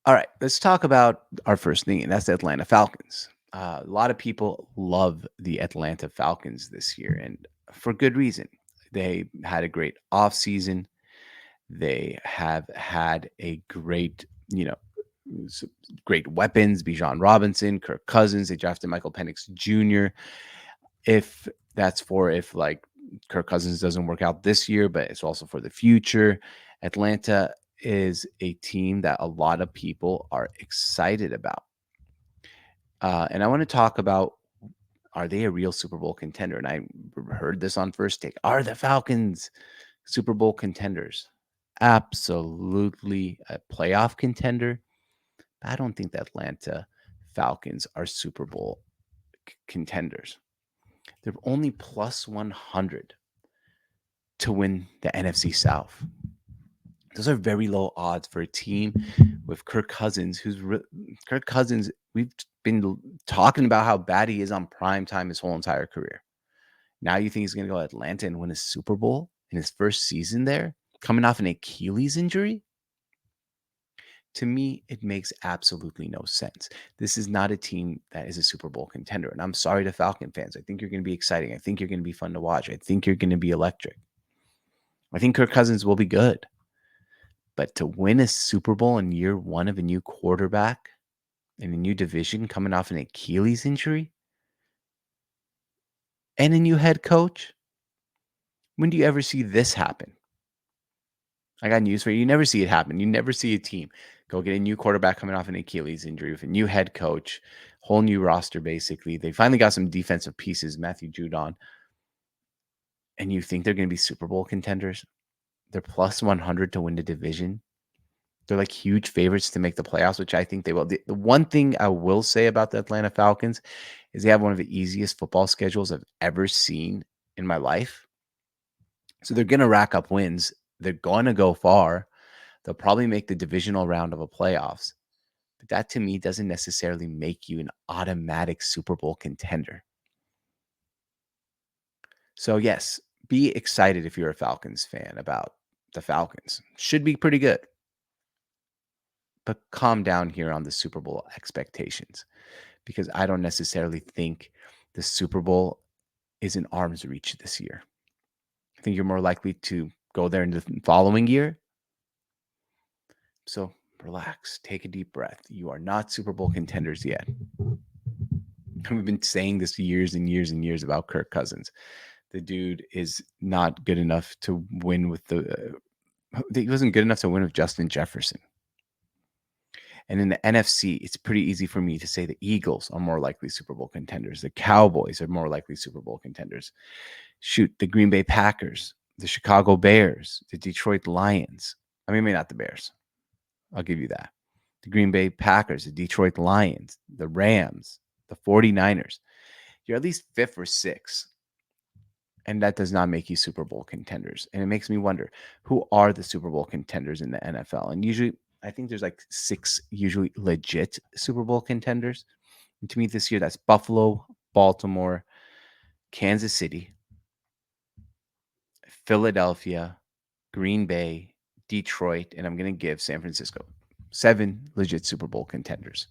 All right, let's talk about our first thing, and that's the Atlanta Falcons. A lot of people love the Atlanta Falcons this year, and for good reason. They had a great offseason. They have had a great, s- great weapons, Bijan Robinson, Kirk Cousins. They drafted Michael Penix Jr. If if like Kirk Cousins doesn't work out this year, but it's also for the future. Atlanta is a team that a lot of people are excited about. And I want to talk about, are they a real Super Bowl contender? And I heard this on First Take. Are the Falcons Super Bowl contenders? Absolutely a playoff contender. I don't think the Atlanta Falcons are Super Bowl contenders. They're only plus 100 to win the NFC South. Those are very low odds for a team with Kirk Cousins, Kirk Cousins. We've been talking about how bad he is on prime time his whole entire career. Now you think he's going to go to Atlanta and win a Super Bowl in his first season there, coming off an Achilles injury? To me, it makes absolutely no sense. This is not a team that is a Super Bowl contender. And I'm sorry to Falcon fans. I think you're going to be exciting. I think you're going to be fun to watch. I think you're going to be electric. I think Kirk Cousins will be good. But to win a Super Bowl in year one of a new quarterback in a new division coming off an Achilles injury and a new head coach, when do you ever see this happen? I got news for you. You never see it happen. You never see a team go get a new quarterback coming off an Achilles injury with a new head coach, whole new roster, basically. They finally got some defensive pieces, Matthew Judon, and you think they're going to be Super Bowl contenders? They're plus 100 to win the division. They're like huge favorites to make the playoffs, which I think they will. The one thing I will say about the Atlanta Falcons is they have one of the easiest football schedules I've ever seen in my life. So they're going to rack up wins. They're going to go far. They'll probably make the divisional round of a playoffs. But that to me doesn't necessarily make you an automatic Super Bowl contender. So, yes, be excited if you're a Falcons fan about the Falcons. Should be pretty good. But calm down here on the Super Bowl expectations because I don't necessarily think the Super Bowl is in arm's reach this year. I think you're more likely to go there in the following year. So relax, take a deep breath. You are not Super Bowl contenders yet. We've been saying this years and years and years about Kirk Cousins. The dude is not good enough to win with he wasn't good enough to win with Justin Jefferson. And in the NFC, it's pretty easy for me to say the Eagles are more likely Super Bowl contenders. The Cowboys are more likely Super Bowl contenders. Shoot, the Green Bay Packers, the Chicago Bears, the Detroit Lions. I mean, maybe not the Bears. I'll give you that. The Green Bay Packers, the Detroit Lions, the Rams, the 49ers. You're at least fifth or sixth. And that does not make you Super Bowl contenders. And it makes me wonder, who are the Super Bowl contenders in the NFL? And usually, I think there's like six usually legit Super Bowl contenders. And to me, this year, that's Buffalo, Baltimore, Kansas City, Philadelphia, Green Bay, Detroit, and I'm going to give San Francisco. Seven legit Super Bowl contenders.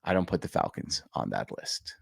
I don't put the Falcons on that list.